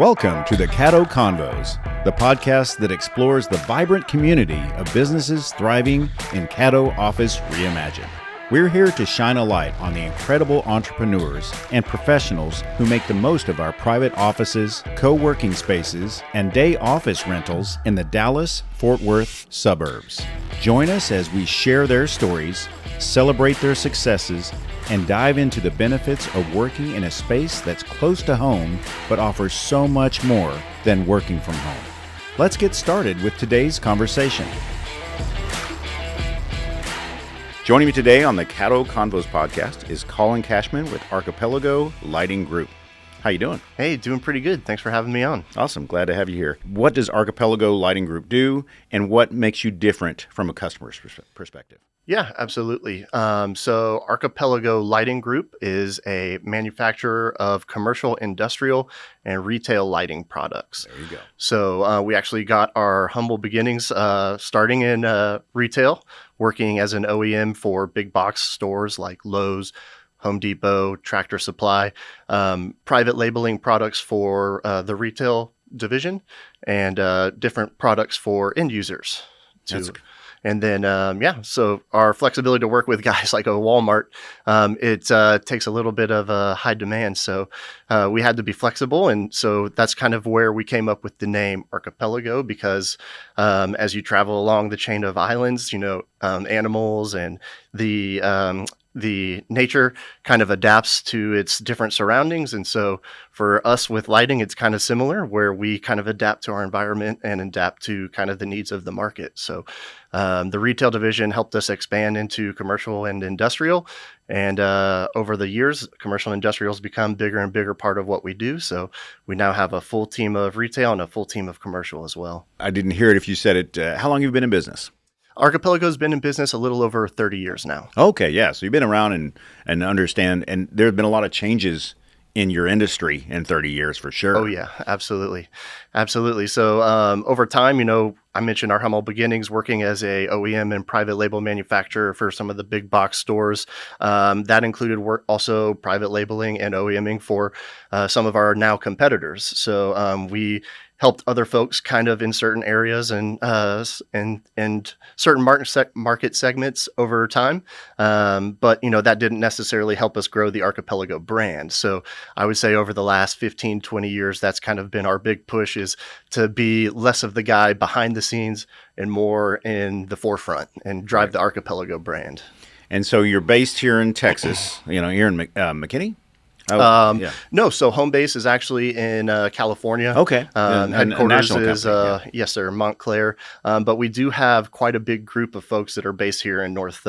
Welcome to the Caddo Convos, the podcast that explores the vibrant community of businesses thriving in Caddo Office Reimagined. We're here to shine a light on the incredible entrepreneurs and professionals who make the most of our private offices, co-working spaces, and day office rentals in the Dallas-Fort Worth suburbs. Join us as we share their stories, celebrate their successes, and dive into the benefits of working in a space that's close to home but offers so much more than working from home. Let's get started with today's conversation. Joining me today on the Caddo Convos podcast is Colin Cashman with Archipelago Lighting Group. How you doing? Hey, doing pretty good. Thanks for having me on. Awesome. Glad to have you here. What does Archipelago Lighting Group do, and what makes you different from a customer's perspective? Yeah, absolutely. So Archipelago Lighting Group is a manufacturer of commercial, industrial, and retail lighting products. There you go. So we actually got our humble beginnings starting in retail, working as an OEM for big box stores like Lowe's, Home Depot, Tractor Supply, private labeling products for the retail division, and different products for end users too. And then, so our flexibility to work with guys like a Walmart, it takes a little bit of a high demand. So we had to be flexible. And so that's kind of where we came up with the name Archipelago, because as you travel along the chain of islands, animals and the nature kind of adapts to its different surroundings. And so for us with lighting, it's kind of similar, where we kind of adapt to our environment and adapt to kind of the needs of the market. So the retail division helped us expand into commercial and industrial. And over the years, commercial and industrial has become bigger and bigger part of what we do. So we now have a full team of retail and a full team of commercial as well. I didn't hear it if you said it. How long have you been in business? Archipelago's been in business a little over 30 years now. Okay, yeah. So you've been around and understand, and there have been a lot of changes in your industry in 30 years for sure. Oh, yeah, absolutely. Absolutely. So over time, I mentioned our humble beginnings working as a OEM and private label manufacturer for some of the big box stores. That included work also private labeling and OEMing for some of our now competitors. So we helped other folks kind of in certain areas and certain market segments over time. But, that didn't necessarily help us grow the Archipelago brand. So I would say over the last 15, 20 years, that's kind of been our big push, is to be less of the guy behind the scenes and more in the forefront and drive the Archipelago brand. And so you're based here in Texas, here in McKinney? Yeah. No, so home base is actually in California. Okay. Headquarters is, company, yes, sir, Montclair. But we do have quite a big group of folks that are based here in North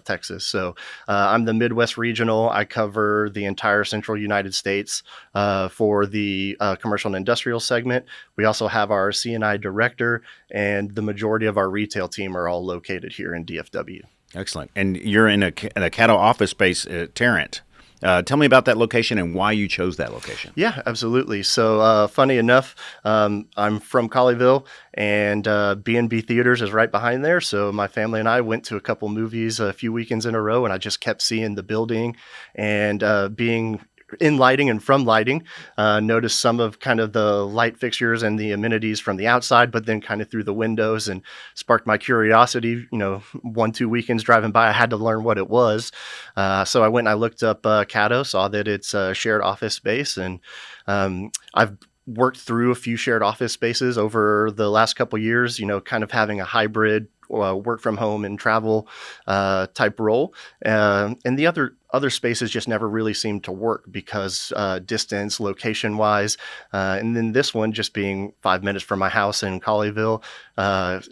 Texas. So I'm the Midwest Regional. I cover the entire central United States for the commercial and industrial segment. We also have our C&I director, and the majority of our retail team are all located here in DFW. Excellent. And you're in a Caddo office space at Tarrant. Tell me about that location and why you chose that location. Yeah, absolutely. So funny enough, I'm from Colleyville, and B&B Theaters is right behind there. So my family and I went to a couple movies a few weekends in a row, and I just kept seeing the building and being in lighting and from lighting, noticed some of kind of the light fixtures and the amenities from the outside, but then kind of through the windows, and sparked my curiosity. 1-2 weekends driving by, I had to learn what it was. So I went and I looked up Caddo, saw that it's a shared office space, and I've worked through a few shared office spaces over the last couple years, kind of having a hybrid work from home and travel type role. And the other spaces just never really seemed to work because distance, location wise. And then this one just being 5 minutes from my house in Colleyville,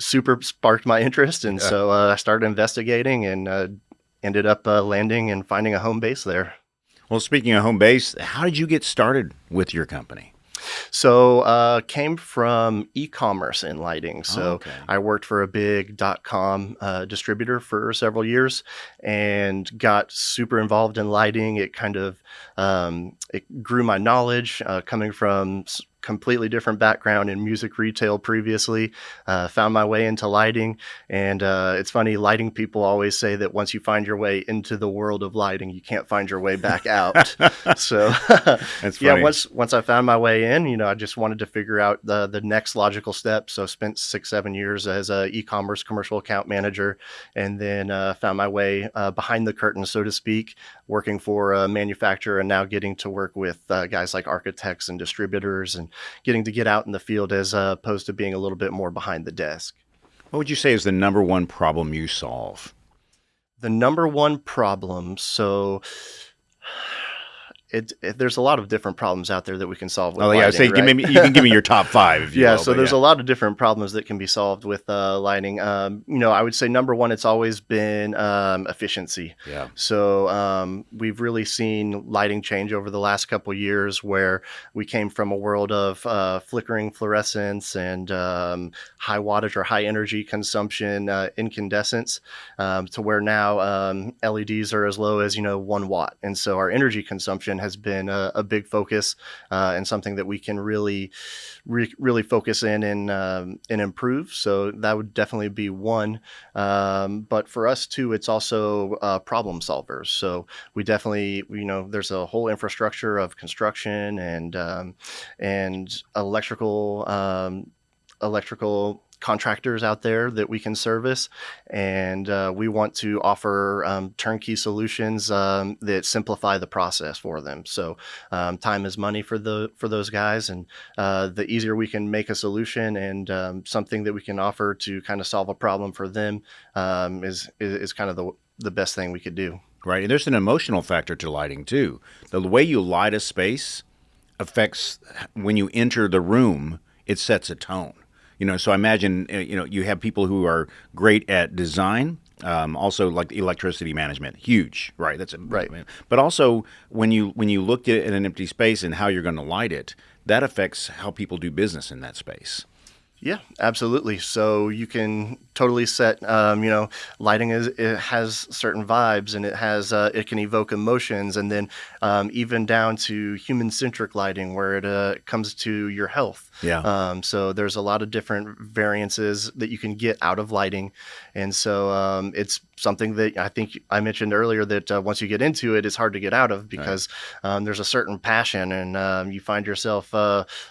super sparked my interest. And so I started investigating and ended up landing and finding a home base there. Well, speaking of home base, how did you get started with your company? So came from e-commerce in lighting. So okay. I worked for a big .com distributor for several years and got super involved in lighting. It kind of it grew my knowledge coming from completely different background in music retail previously, found my way into lighting. And it's funny, lighting people always say that once you find your way into the world of lighting, you can't find your way back out. So That's yeah, funny. once I found my way in, I just wanted to figure out the next logical step. So spent 6-7 years as a e-commerce commercial account manager, and then found my way behind the curtain, so to speak, working for a manufacturer, and now getting to work with guys like architects and distributors, and getting to get out in the field as opposed to being a little bit more behind the desk. What would you say is the number one problem you solve? The number one problem, there's a lot of different problems out there that we can solve with lighting, Say, right? you can give me your top five if you Yeah, will. so there's a lot of different problems that can be solved with lighting. I would say number one, it's always been efficiency. Yeah. So we've really seen lighting change over the last couple of years, where we came from a world of flickering fluorescence and high wattage or high energy consumption incandescents, to where now LEDs are as low as 1 watt, and so our energy consumption has been a big focus, and something that we can really focus in and improve. So that would definitely be one. But for us too, it's also problem solvers. So we definitely, there's a whole infrastructure of construction and electrical contractors out there that we can service, and we want to offer turnkey solutions that simplify the process for them. So time is money for those guys, and the easier we can make a solution and something that we can offer to kind of solve a problem for them is kind of the best thing we could do. Right. And there's an emotional factor to lighting too. The way you light a space affects when you enter the room, it sets a tone. So I imagine, you have people who are great at design, also like electricity management, huge, right? Right. But also when you look at an empty space and how you're going to light it, that affects how people do business in that space. Yeah, absolutely. So you can totally set, lighting it has certain vibes, and it can evoke emotions, and then even down to human-centric lighting, where it comes to your health. Yeah. So there's a lot of different variances that you can get out of lighting, and so it's something that I think I mentioned earlier that once you get into it, it's hard to get out of, because there's a certain passion, and you find yourself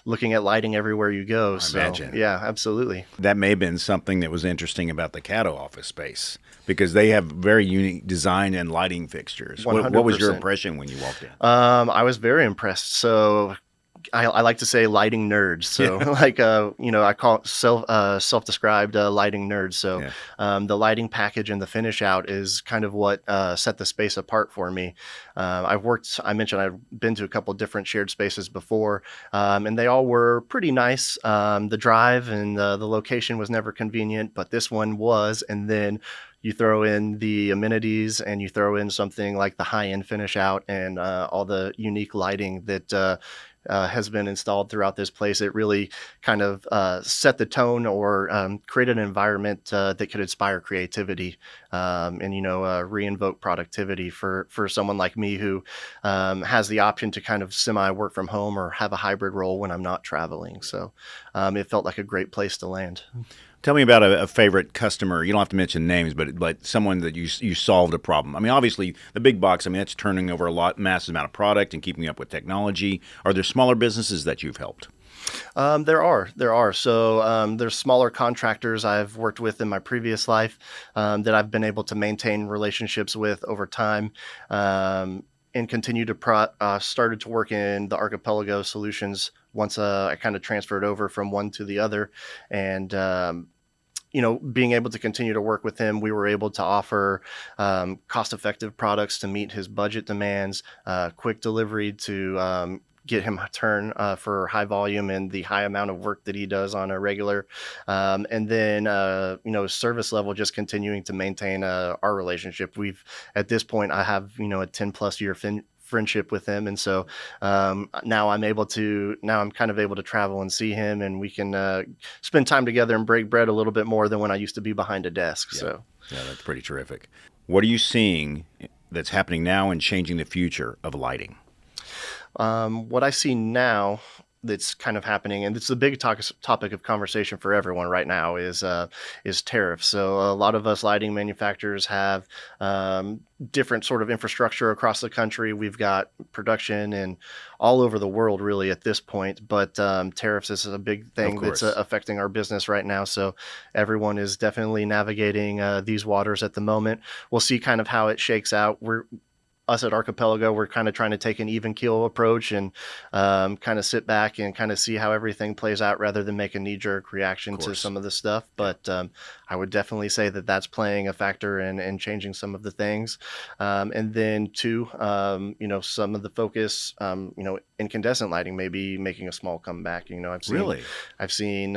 looking at lighting everywhere you go. I imagine. Yeah, absolutely. That may have been something that was interesting about the Caddo office space, because they have very unique design and lighting fixtures. What was your impression when you walked in? I was very impressed. So I like to say lighting nerds. So I call self-described lighting nerds. So the lighting package and the finish out is kind of what set the space apart for me. I mentioned I've been to a couple of different shared spaces before, and they all were pretty nice. The drive and the location was never convenient, but this one was. And then you throw in the amenities, and you throw in something like the high-end finish out and all the unique lighting that has been installed throughout this place. It really kind of set the tone, or created an environment that could inspire creativity, and re-invoke productivity for someone like me who has the option to kind of semi-work from home or have a hybrid role when I'm not traveling. So it felt like a great place to land. Tell me about a favorite customer. You don't have to mention names, but someone that you solved a problem. I mean, obviously, the big box, that's turning over massive amount of product and keeping up with technology. Are there smaller businesses that you've helped? There are. So there's smaller contractors I've worked with in my previous life that I've been able to maintain relationships with over time. And continue to started to work in the Archipelago solutions once I kind of transferred over from one to the other. And being able to continue to work with him, we were able to offer cost-effective products to meet his budget demands, quick delivery to get him a turn for high volume and the high amount of work that he does on a regular. And then, service level, just continuing to maintain our relationship. At this point, I have, a 10 plus year friendship with him. And so now I'm kind of able to travel and see him, and we can spend time together and break bread a little bit more than when I used to be behind a desk. Yeah. So yeah, that's pretty terrific. What are you seeing that's happening now and changing the future of lighting? What I see now that's kind of happening, and it's a big topic of conversation for everyone right now, is tariffs. So a lot of us lighting manufacturers have different sort of infrastructure across the country. We've got production and all over the world really at this point, but tariffs is a big thing that's affecting our business right now. So everyone is definitely navigating these waters at the moment. We'll see kind of how it shakes out. Us at Archipelago, we're kind of trying to take an even keel approach and kind of sit back and kind of see how everything plays out rather than make a knee-jerk reaction to some of the stuff. But I would definitely say that that's playing a factor in changing some of the things. And then two, some of the focus, incandescent lighting may be making a small comeback. I've seen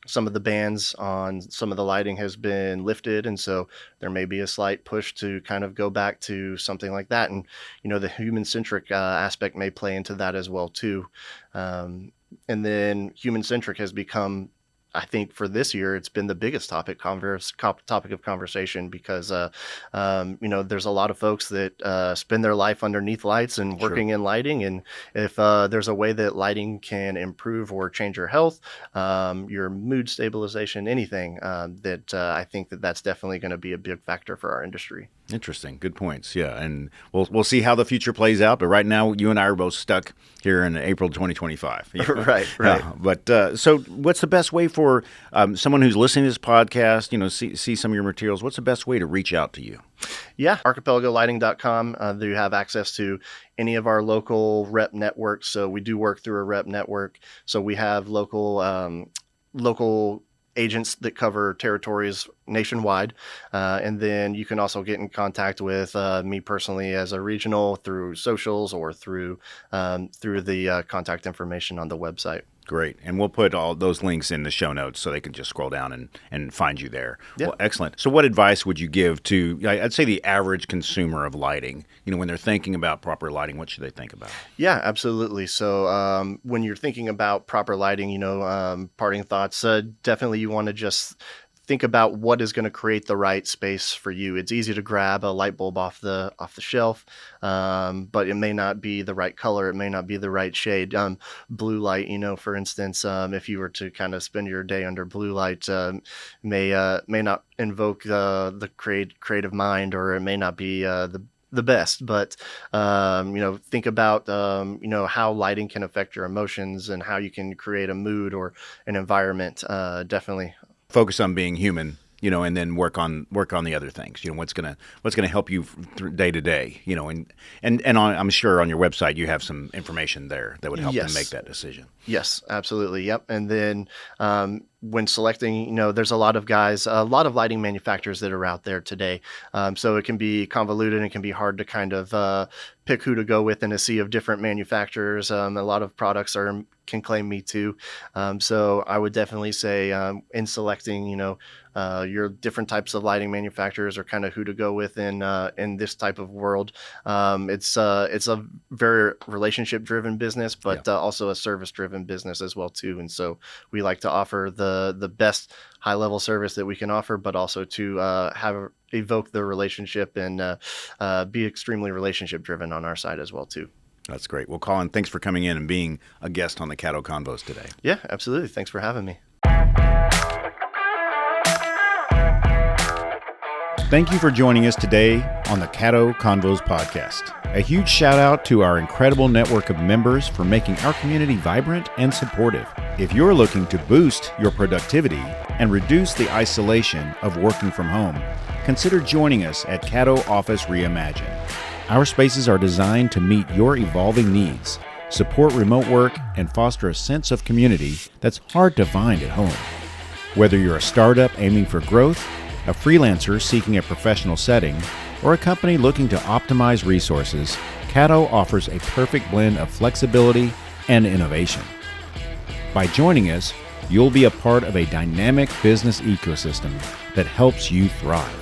some of the bans on some of the lighting has been lifted, and so there may be a slight push to kind of go back to something like that. And the human-centric aspect may play into that as well too. And then human-centric has become, I think for this year, it's been the biggest topic of conversation because, there's a lot of folks that spend their life underneath lights and working in lighting. And if there's a way that lighting can improve or change your health, your mood stabilization, anything, I think that's definitely going to be a big factor for our industry. Interesting. Good points. Yeah. And we'll see how the future plays out. But right now, you and I are both stuck here in April 2025. Right. But so what's the best way for someone who's listening to this podcast, see some of your materials? What's the best way to reach out to you? Yeah. Archipelagolighting.com. You have access to any of our local rep networks. So we do work through a rep network. So we have local agents that cover territories nationwide. And then you can also get in contact with me personally as a regional through socials or through the contact information on the website. Great. And we'll put all those links in the show notes so they can just scroll down and find you there. Yeah. Well, excellent. So what advice would you give to, I'd say, the average consumer of lighting? When they're thinking about proper lighting, what should they think about? Yeah, absolutely. So when you're thinking about proper lighting, parting thoughts, definitely you want to just think about what is going to create the right space for you. It's easy to grab a light bulb off the shelf, but it may not be the right color. It may not be the right shade. Blue light, for instance, if you were to kind of spend your day under blue light, may not invoke the creative mind, or it may not be the best, but think about how lighting can affect your emotions and how you can create a mood or an environment. Definitely focus on being human, and then work on the other things. What's gonna help you day to day. And I'm sure on your website you have some information there that would help them make that decision. Yes, absolutely. Yep. And then when selecting, there's a lot of lighting manufacturers that are out there today. So it can be convoluted and it can be hard to kind of pick who to go with in a sea of different manufacturers. A lot of products can claim me too. So I would definitely say in selecting, your different types of lighting manufacturers, or kind of who to go with in this type of world. It's a very relationship driven business, but also a service driven business as well too. And so we like to offer the best high level service that we can offer, but also to evoke the relationship and be extremely relationship driven on our side as well too. That's great. Well, Colin, thanks for coming in and being a guest on the Caddo Convos today. Yeah, absolutely. Thanks for having me. Thank you for joining us today on the Caddo Convos podcast. A huge shout out to our incredible network of members for making our community vibrant and supportive. If you're looking to boost your productivity and reduce the isolation of working from home, consider joining us at Caddo Office Reimagined. Our spaces are designed to meet your evolving needs, support remote work, and foster a sense of community that's hard to find at home. Whether you're a startup aiming for growth, a freelancer seeking a professional setting, or a company looking to optimize resources, Caddo offers a perfect blend of flexibility and innovation. By joining us, you'll be a part of a dynamic business ecosystem that helps you thrive.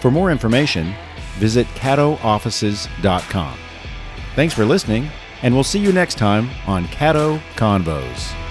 For more information, visit caddooffices.com. Thanks for listening, and we'll see you next time on Caddo Convos.